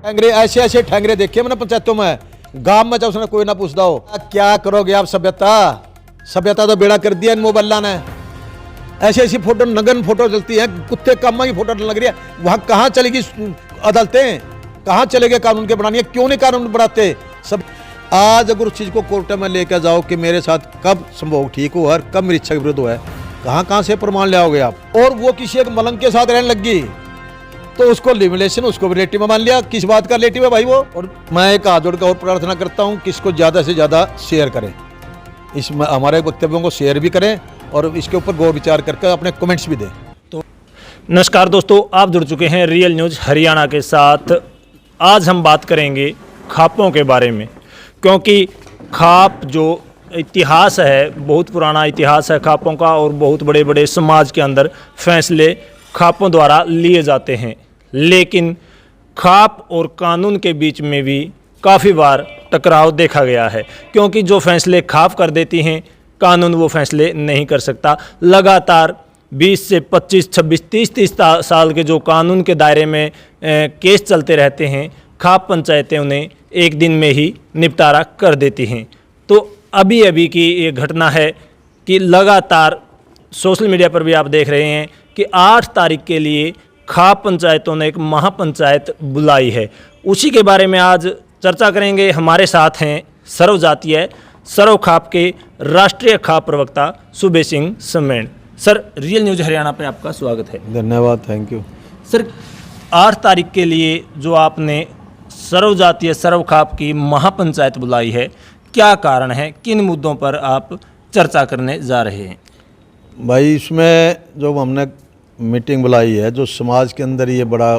ठेंगरे ऐसे ऐसे ठेंगरे देखे मैंने पंचायतों में, गांव में चाहे उसने कोई ना पूछता हो क्या करोगे आप सभ्यता तो बेड़ा कर दिया इन मोबाइल ने। ऐसी ऐसी फोटो नगन फोटो चलती है, कुत्ते कामा की फोटो लग रही है। वहां कहाँ चलेगी अदालतें, कहाँ चलेंगे कानून के बनाने, क्यों नहीं कानून बनाते सब। आज अगर उस चीज को कोर्ट में लेकर जाओ कि मेरे साथ कब संभोग ठीक हुआ और कब मेरी इच्छा के विरुद्ध हुआ है, कहाँ से प्रमाण ले आओगे आप। और वो किसी एक मलंग के साथ रहने लगी तो उसको लिमिलेशन, उसको रिलेटिव में मान लिया। किस बात का रिलेटिव है भाई वो। और मैं एक हाथ जोड़ कर और प्रार्थना करता हूँ कि इसको ज़्यादा से ज़्यादा शेयर करें, इस हमारे वक्तव्यों को शेयर भी करें और इसके ऊपर गौर विचार करके अपने कमेंट्स भी दें। तो नमस्कार दोस्तों, आप जुड़ चुके हैं रियल न्यूज़ हरियाणा के साथ। आज हम बात करेंगे खापों के बारे में, क्योंकि खाप जो इतिहास है, बहुत पुराना इतिहास है खापों का, और बहुत बड़े बड़े समाज के अंदर फैसले खापों द्वारा लिए जाते हैं। लेकिन खाप और कानून के बीच में भी काफ़ी बार टकराव देखा गया है, क्योंकि जो फैसले खाप कर देती हैं कानून वो फैसले नहीं कर सकता। लगातार 20 से 25, 26, 30 साल के जो कानून के दायरे में केस चलते रहते हैं, खाप पंचायतें उन्हें एक दिन में ही निपटारा कर देती हैं। तो अभी की ये घटना है कि लगातार सोशल मीडिया पर भी आप देख रहे हैं कि 8 तारीख के लिए खाप पंचायतों ने एक महापंचायत बुलाई है। उसी के बारे में आज चर्चा करेंगे। हमारे साथ हैं सर्व जातीय सर्व खाप के राष्ट्रीय खाप प्रवक्ता Sube Singh Samain. Sir, real news Haryana पे आपका स्वागत है। धन्यवाद, थैंक यू। सर, 8 तारीख के लिए जो आपने सर्व जातीय सर्व खाप की महापंचायत बुलाई है, क्या कारण है, किन मुद्दों पर आप चर्चा करने जा रहे हैं? भाई, इसमें जो हमने मीटिंग बुलाई है, जो समाज के अंदर ये बड़ा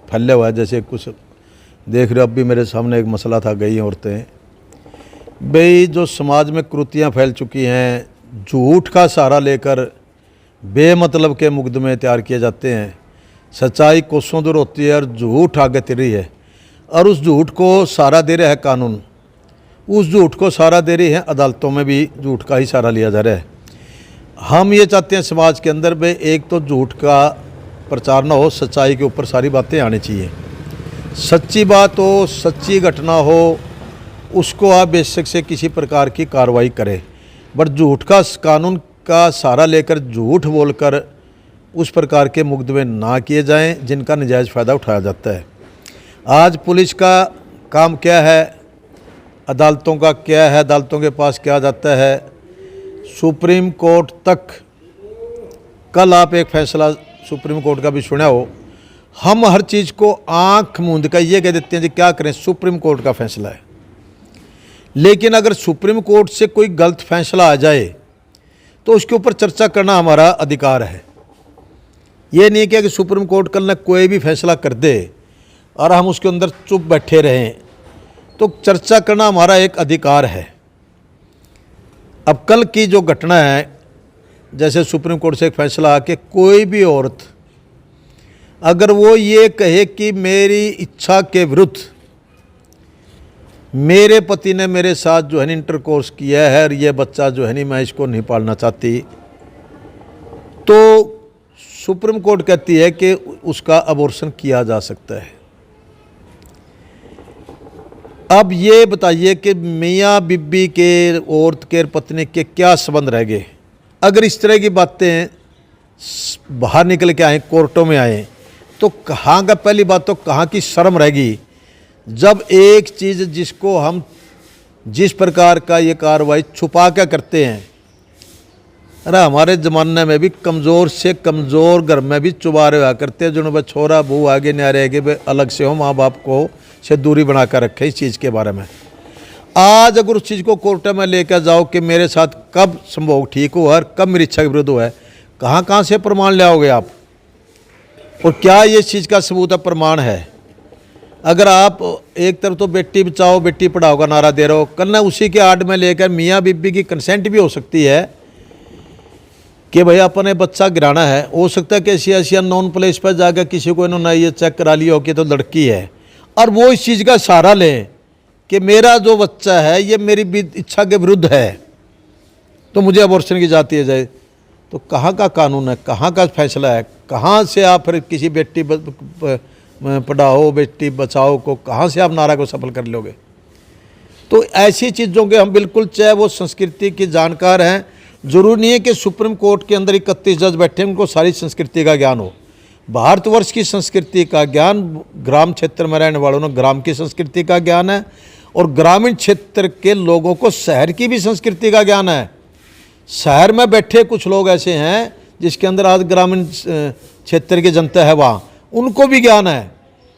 फैला हुआ है, जैसे कुछ देख रहे हो, अब भी मेरे सामने एक मसला था, गई औरतें भाई, जो समाज में कुरीतियाँ फैल चुकी हैं, झूठ का सहारा लेकर बेमतलब के मुकदमे तैयार किए जाते हैं। सच्चाई कोसों दूर होती है और झूठ आगे तिर रही है, और उस झूठ को सहारा दे रहा है कानून, उस झूठ को सहारा दे रही है अदालतों में भी झूठ का ही सहारा लिया जा रहा है। हम ये चाहते हैं समाज के अंदर में एक तो झूठ का प्रचार ना हो, सच्चाई के ऊपर सारी बातें आनी चाहिए। सच्ची बात हो, सच्ची घटना हो, उसको आप बेशक से किसी प्रकार की कार्रवाई करें, बट झूठ का कानून का सहारा लेकर झूठ बोलकर उस प्रकार के मुकदमे ना किए जाएं जिनका नजायज़ फ़ायदा उठाया जाता है। आज पुलिस का काम क्या है, अदालतों का क्या है, अदालतों के पास क्या जाता है, सुप्रीम कोर्ट तक। कल आप एक फैसला सुप्रीम कोर्ट का भी सुना हो। हम हर चीज़ को आंख मूंद कर ये कह देते हैं जी क्या करें, सुप्रीम कोर्ट का फैसला है। लेकिन अगर सुप्रीम कोर्ट से कोई गलत फैसला आ जाए तो उसके ऊपर चर्चा करना हमारा अधिकार है। ये नहीं कि सुप्रीम कोर्ट कल ने कोई भी फैसला कर दे और हम उसके अंदर चुप बैठे रहें, तो चर्चा करना हमारा एक अधिकार है। अब कल की जो घटना है, जैसे सुप्रीम कोर्ट से एक फैसला आके कोई भी औरत अगर वो ये कहे कि मेरी इच्छा के विरुद्ध मेरे पति ने मेरे साथ जो है इंटरकोर्स किया है और ये बच्चा जो है मैं इसको नहीं पालना चाहती, तो सुप्रीम कोर्ट कहती है कि उसका अबॉर्शन किया जा सकता है। अब ये बताइए कि मियाँ बीबी के, औरत के, पत्नी के क्या संबंध रह गए। अगर इस तरह की बातें बाहर निकल के आए, कोर्टों में आए, तो कहाँ का, पहली बात तो कहाँ की शर्म रहेगी जब एक चीज़ जिसको हम जिस प्रकार का ये कार्रवाई छुपा के करते हैं। अरे हमारे ज़माने में भी कमज़ोर से कमज़ोर घर में भी चुबारे हुआ करते हैं, जिन्होंने छोरा बहू आगे नहीं आ रहेगी, वे अलग से हो, माँ बाप को से दूरी बना कर रखे इस चीज़ के बारे में। आज अगर उस चीज़ को कोर्ट में लेकर जाओ कि मेरे साथ कब संभोग ठीक हुआ और कब मेरी इच्छा के विरुद्ध हुआ है, कहाँ से प्रमाण ले आओगे आप, और क्या ये चीज़ का सबूत प्रमाण है। अगर आप एक तरफ तो बेटी बचाओ बेटी पढ़ाओ का नारा दे रहे हो, कल ना उसी के आड़ में लेकर मियाँ बीबी की कंसेंट भी हो सकती है कि भाई अपने बच्चा गिराना है। हो सकता है कि ऐसी नॉन प्लेस पर जाकर किसी को इन्होंने ये चेक करा लिया हो कि तो लड़की है, और वो इस चीज़ का सहारा लें कि मेरा जो बच्चा है ये मेरी इच्छा के विरुद्ध है, तो मुझे अबॉर्शन की जाती है जाए। तो कहाँ का कानून है, कहाँ का फैसला है, कहाँ से आप फिर किसी बेटी पढ़ाओ बेटी बचाओ को कहाँ से आप नारा को सफल कर लोगे। तो ऐसी चीज़ों के हम बिल्कुल, चाहे वो संस्कृति की जानकार हैं, जरूरी नहीं है कि सुप्रीम कोर्ट के अंदर 31 जज बैठे उनको सारी संस्कृति का ज्ञान हो। भारतवर्ष की संस्कृति का ज्ञान ग्राम क्षेत्र में रहने वालों ने ग्राम की संस्कृति का ज्ञान है, और ग्रामीण क्षेत्र के लोगों को शहर की भी संस्कृति का ज्ञान है। शहर में बैठे कुछ लोग ऐसे हैं जिसके अंदर आज ग्रामीण क्षेत्र की जनता है, वहाँ उनको भी ज्ञान है,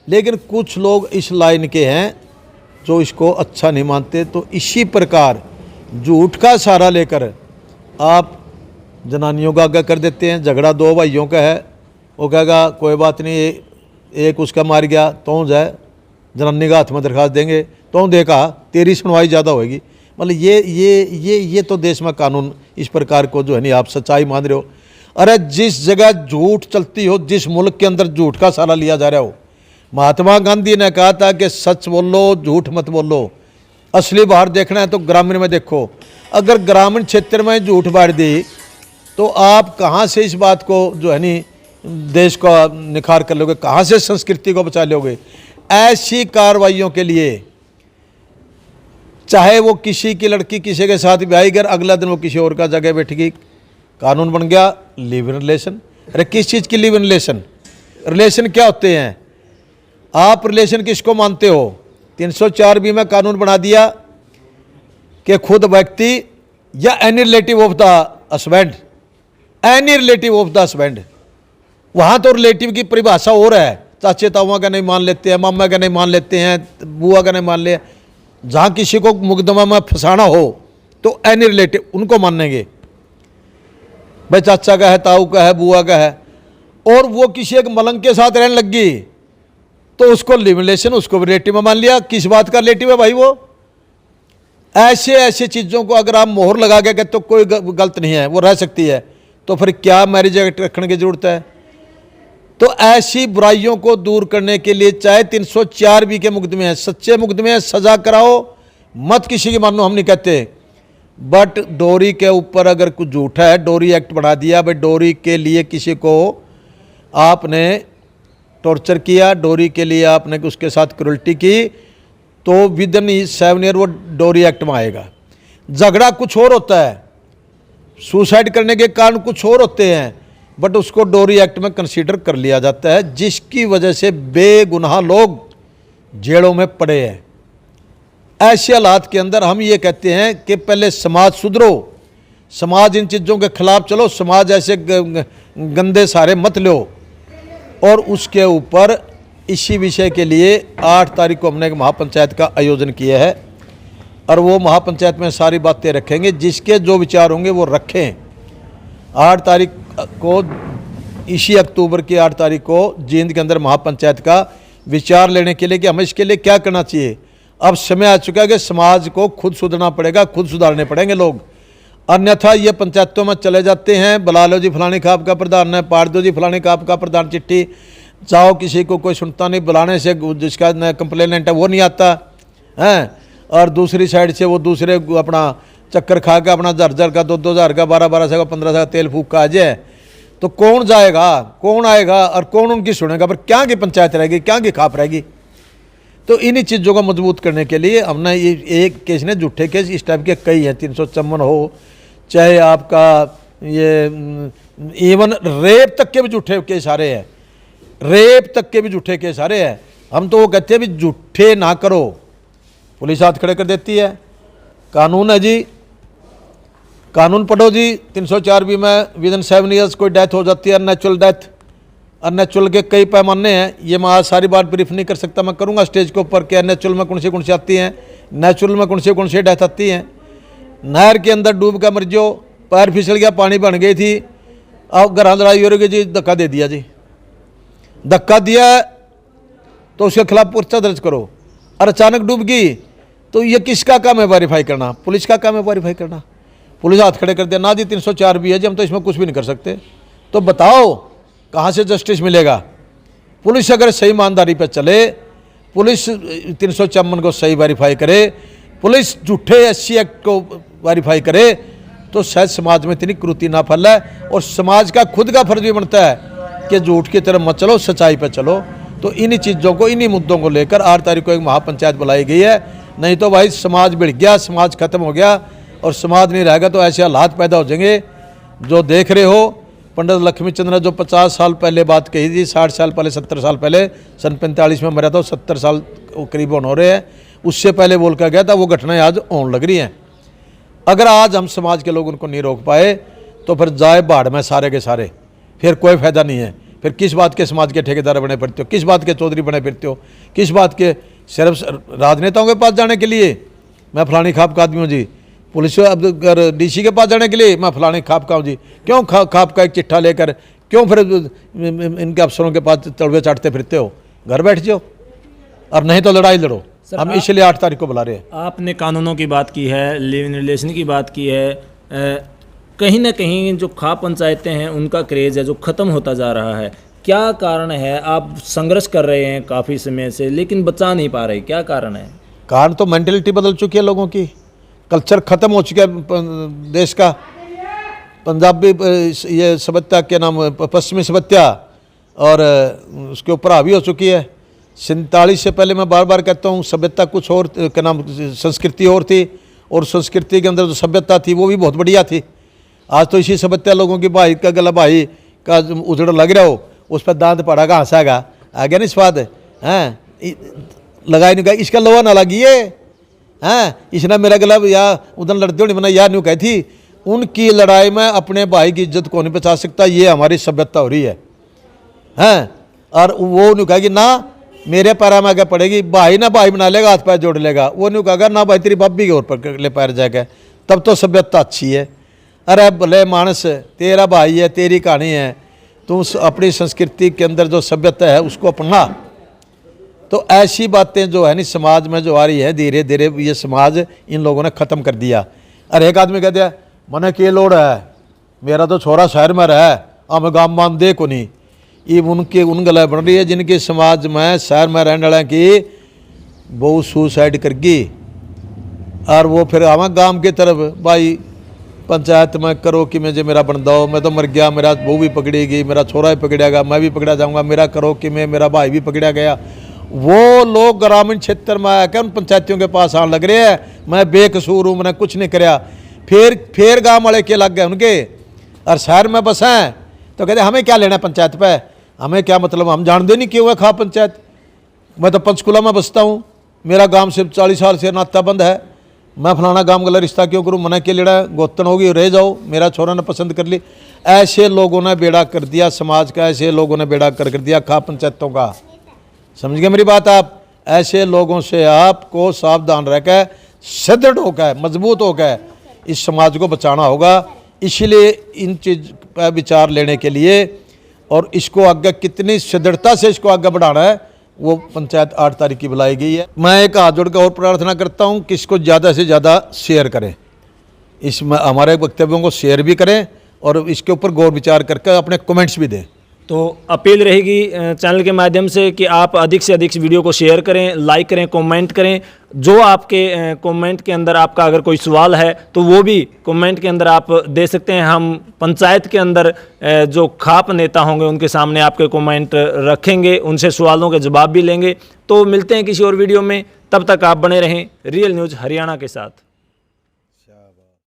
लेकिन कुछ लोग इस लाइन के हैं जो इसको अच्छा नहीं मानते। तो इसी प्रकार झूठ का सहारा लेकर आप जनानियों का आगे कर देते हैं। झगड़ा दो भाइयों का है, वो कहेगा कोई बात नहीं, एक उसका मार गया तो जाए जनानी का हाथ में दरखास्त देंगे, तो देखा तेरी सुनवाई ज़्यादा होगी। मतलब ये तो देश में कानून इस प्रकार को जो है नहीं आप सच्चाई मान रहे हो। अरे जिस जगह झूठ चलती हो, जिस मुल्क के अंदर झूठ का सहारा लिया जा रहा हो, महात्मा गांधी ने कहा था कि सच बोलो झूठ मत बोलो। असली बाहर देखना है तो ग्रामीण में देखो। अगर ग्रामीण क्षेत्र में झूठ बांट दी तो आप कहाँ से इस बात को जो है नहीं देश का निखार कर लोगे, कहाँ से संस्कृति को बचा लोगे। ऐसी कार्रवाइयों के लिए चाहे वो किसी की लड़की किसी के साथ ब्याह कर, अगला दिन वो किसी और का जगह बैठेगी, कानून बन गया लिव इन रिलेशन। अरे किस चीज़ की लिव इन रिलेशन? रिलेशन क्या होते हैं? आप रिलेशन किसको मानते हो? 304B में कानून बना दिया कि खुद व्यक्ति या any relative of the husband, any relative of the husband. वहाँ तो रिलेटिव की परिभाषा और है, चाचे ताऊआ का नहीं मान लेते हैं, मामा का नहीं मान लेते हैं, बुआ का नहीं मान ले। जहाँ किसी को मुकदमा में फंसाना हो तो एनी रिलेटिव उनको मानेंगे, भाई चाचा का है, ताऊ का है, बुआ का है। और वो किसी एक मलंग के साथ रहने लग गई तो उसको लिव रिलेशन, उसको रिलेटिव में मान लिया। किस बात का रिलेटिव है भाई वो? ऐसे चीज़ों को अगर आप मोहर लगा के तो कोई गलत नहीं है, वो रह सकती है, तो फिर क्या मैरिज एक्ट रखने की जरूरत है? तो ऐसी बुराइयों को दूर करने के लिए चाहे 304B के मुकदमे हैं, सच्चे मुकदमे हैं, सजा कराओ, मत किसी की मानो, हम नहीं कहते। बट डोरी के ऊपर अगर कुछ झूठा है, डोरी एक्ट बढ़ा दिया, भाई डोरी के लिए किसी को आपने टॉर्चर किया, डोरी के लिए आपने उसके साथ क्रूरल्टी की, तो विद इन 7 ईयर वो डोरी एक्ट में आएगा। झगड़ा कुछ और होता है, सुसाइड करने के कारण कुछ और होते हैं, बट उसको डोरी एक्ट में कंसीडर कर लिया जाता है, जिसकी वजह से बेगुनाह लोग जेलों में पड़े हैं। ऐसे हालात के अंदर हम ये कहते हैं कि पहले समाज सुधरो, समाज इन चीज़ों के खिलाफ चलो, समाज ऐसे गंदे सारे मत लो। और उसके ऊपर इसी विषय के लिए 8 तारीख को हमने एक महापंचायत का आयोजन किया है, और वो महापंचायत में सारी बातें रखेंगे, जिसके जो विचार होंगे वो रखें। 8 तारीख को, इसी अक्टूबर की 8 तारीख को जींद के अंदर महापंचायत का विचार लेने के लिए कि हमें इसके लिए क्या करना चाहिए। अब समय आ चुका है कि समाज को खुद सुधरना पड़ेगा, खुद सुधारने पड़ेंगे लोग, अन्यथा ये पंचायतों में चले जाते हैं, बुला लो जी फलानी खाप का प्रधान है, पाड़ दो जी फलानी खाप का प्रधान चिट्ठी, जाओ किसी को कोई सुनता नहीं, बुलाने से जिसका कंप्लेनेंट है वो नहीं आता है, और दूसरी साइड से वो दूसरे अपना चक्कर खा के अपना 1000 का 2000 का 1200 का 1500 का तेल फूक का आ जाए, तो कौन जाएगा, कौन आएगा और कौन उनकी सुनेगा? पर क्या की पंचायत रहेगी, क्या की खाप रहेगी? तो इन्हीं चीज़ों को मजबूत करने के लिए हमने ये एक केस ने, झूठे केस इस टाइप के कई हैं, 354 हो, चाहे आपका ये इवन रेप तक के भी झूठे केस आ रहे हैं, रेप तक के भी झूठे केस आ रहे हैं। हम तो वो कहते हैं भी झूठे ना करो, पुलिस हाथ खड़े कर देती है। कानून है जी, कानून पढ़ो जी। 304B में विद इन 7 ईयर्स कोई डेथ हो जाती है, अननेचुरल डेथ, अननेचुरल के कई पैमाने हैं, ये मैं आज सारी बात ब्रीफ नहीं कर सकता, मैं करूँगा स्टेज के ऊपर कि अननेचुरल में कौन सी आती हैं, नेचुरल में कौन सी डेथ आती हैं। नहर के अंदर डूब कर मर जाओ, पैर फिसल गया, पानी बन गई थी, अब घर लड़ाई हो रही जी, धक्का दे दिया जी, धक्का दिया तो उसके खिलाफ पर्चा दर्ज करो। और अचानक डूब गई तो ये किसका काम है वेरीफाई करना? पुलिस का काम है वेरीफाई करना। पुलिस हाथ खड़े कर दिया, ना जी 304B है जी, हम तो इसमें कुछ भी नहीं कर सकते। तो बताओ कहाँ से जस्टिस मिलेगा? पुलिस अगर सही ईमानदारी पर चले, पुलिस 354 को सही वेरीफाई करे, पुलिस झूठे SC एक्ट को वेरीफाई करे, तो शायद समाज में इतनी क्रूरता ना फैले। और समाज का खुद का फर्ज भी बनता है कि झूठ की तरफ मत चलो, सच्चाई पर चलो। तो इन्हीं चीज़ों को, इन्हीं मुद्दों को लेकर 8 तारीख को एक महापंचायत बुलाई गई है। नहीं तो भाई समाज बिड़ गया, समाज खत्म हो गया, और समाज नहीं रहेगा तो ऐसे हालात पैदा हो जाएंगे जो देख रहे हो। पंडित लक्ष्मीचंद ने जो 50 साल पहले बात कही थी, 60 साल पहले, 70 साल पहले, सन 45 में मरा था, 70 साल करीब होने हो रहे हैं, उससे पहले बोल कर गया था, वो घटनाएं आज होने लग रही हैं। अगर आज हम समाज के लोग उनको नहीं रोक पाए तो फिर जाए बाढ़ में सारे के सारे, फिर कोई फायदा नहीं है। फिर किस बात के समाज के ठेकेदार बने फिरते हो, किस बात के चौधरी बने फिरते हो, किस बात के सिर्फ राजनेताओं के पास जाने के लिए मैं फलानी खाप का आदमी हूँ जी, पुलिस डीसी के पास जाने के लिए मैं फलानी खाप का हूँ जी, क्यों खाप का एक चिट्ठा लेकर क्यों फिर इनके अफसरों के पास तड़वे चाटते फिरते हो? घर बैठ जाओ, और नहीं तो लड़ाई लड़ो। हम इसलिए 8 तारीख को बुला रहे हैं। आपने कानूनों की बात की है, लिव इन रिलेशन की बात की है, कहीं ना कहीं जो खाप पंचायतें हैं उनका क्रेज़ है जो ख़त्म होता जा रहा है। क्या कारण है? आप संघर्ष कर रहे हैं काफ़ी समय से लेकिन बचा नहीं पा रहे, क्या कारण है? कारण तो मेंटेलिटी बदल चुकी है लोगों की, कल्चर ख़त्म हो चुका है देश का। पंजाबी ये सभ्यता के नाम पश्चिमी सभ्यता और उसके ऊपर हावी हो चुकी है। 47 से पहले मैं बार बार कहता हूँ सभ्यता कुछ और के नाम संस्कृति और थी, और संस्कृति के अंदर जो सभ्यता थी वो भी बहुत बढ़िया थी। आज तो इसी सभ्यता लोगों की भाई का गला भाई का उजड़ लग रहा हो, उस पर दांत पड़ा का हंसागा आ गया नहीं स्वाद है, लगाई नहीं, इसका लोहा ना लगी है, इसने मेरा गला या उधर लड़ते होने बना यार नहीं कही थी। उनकी लड़ाई में अपने भाई की इज्जत को नहीं बचा सकता, ये हमारी सभ्यता हो रही है। और वो नहीं कहेगी ना मेरे पैर में आगे पड़ेगी, भाई ना भाई बना लेगा, हाथ पैर जोड़ लेगा, वो नहीं कहेगा ना भाई तेरी भाभी के ऊपर ले पैर जाएगा, तब तो सभ्यता अच्छी है। अरे भले मानस, तेरा भाई है, तेरी कहानी है, तू अपनी संस्कृति के अंदर जो सभ्यता है उसको अपना। तो ऐसी बातें जो है नहीं समाज में जो आ रही है, धीरे धीरे ये समाज इन लोगों ने ख़त्म कर दिया। अरे एक आदमी कहते हैं मने के लोड़ है, मेरा तो छोरा शहर में रहा है, हम गाँव मान दे को नहीं। ये उनकी उन गला बन रही है जिनके समाज में शहर में रहने वाले की बहु सुसाइड कर गई, और वो फिर आवा गांव की तरफ, भाई पंचायत में करो कि मैं जो मेरा बन दो, मैं तो मर गया, मेरा बहू भी पकड़ेगी, मेरा छोरा भी पकड़ेगा, मैं भी पकड़ा जाऊंगा, मेरा करो कि मैं, मेरा भाई भी पकड़ा गया। वो लोग ग्रामीण क्षेत्र में आकर उन पंचायतियों के पास आने लग रहे हैं, मैं बेकसूर हूँ, मैंने कुछ नहीं कराया। फिर गाँव वाले के लग गए उनके, और शहर में बस हैं तो कहते हमें क्या लेना है पंचायत पे, हमें क्या मतलब, हम जानते नहीं क्यों है खा पंचायत। मैं तो पंचकुला में बसता हूँ, मेरा गांव से 40 साल से नाता बंद है, मैं फलाना गांव गला रिश्ता क्यों करूँ, मना के लेड़ा गोतन होगी रह जाओ, मेरा छोरा ने पसंद कर ली। ऐसे लोगों ने बेड़ा कर दिया समाज का, ऐसे लोगों ने बेड़ा कर दिया खा पंचायतों का। समझ गए मेरी बात आप? ऐसे लोगों से आपको सावधान रहकर, सदृढ़ होकर, मजबूत होकर इस समाज को बचाना होगा। इसीलिए इन चीज़ पर विचार लेने के लिए और इसको आगे कितनी सदृढ़ता से इसको आगे बढ़ाना है, वो पंचायत 8 तारीख की बुलाई गई है। मैं एक हाथ जोड़ कर और प्रार्थना करता हूँ कि इसको ज़्यादा से ज़्यादा शेयर करें, इसमें हमारे वक्तव्यों को शेयर भी करें और इसके ऊपर गौर विचार करके अपने कमेंट्स भी दें। तो अपील रहेगी चैनल के माध्यम से कि आप अधिक से अधिक वीडियो को शेयर करें, लाइक करें, कमेंट करें। जो आपके कमेंट के अंदर आपका अगर कोई सवाल है तो वो भी कमेंट के अंदर आप दे सकते हैं। हम पंचायत के अंदर जो खाप नेता होंगे उनके सामने आपके कमेंट रखेंगे, उनसे सवालों के जवाब भी लेंगे। तो मिलते हैं किसी और वीडियो में, तब तक आप बने रहें रियल न्यूज़ हरियाणा के साथ।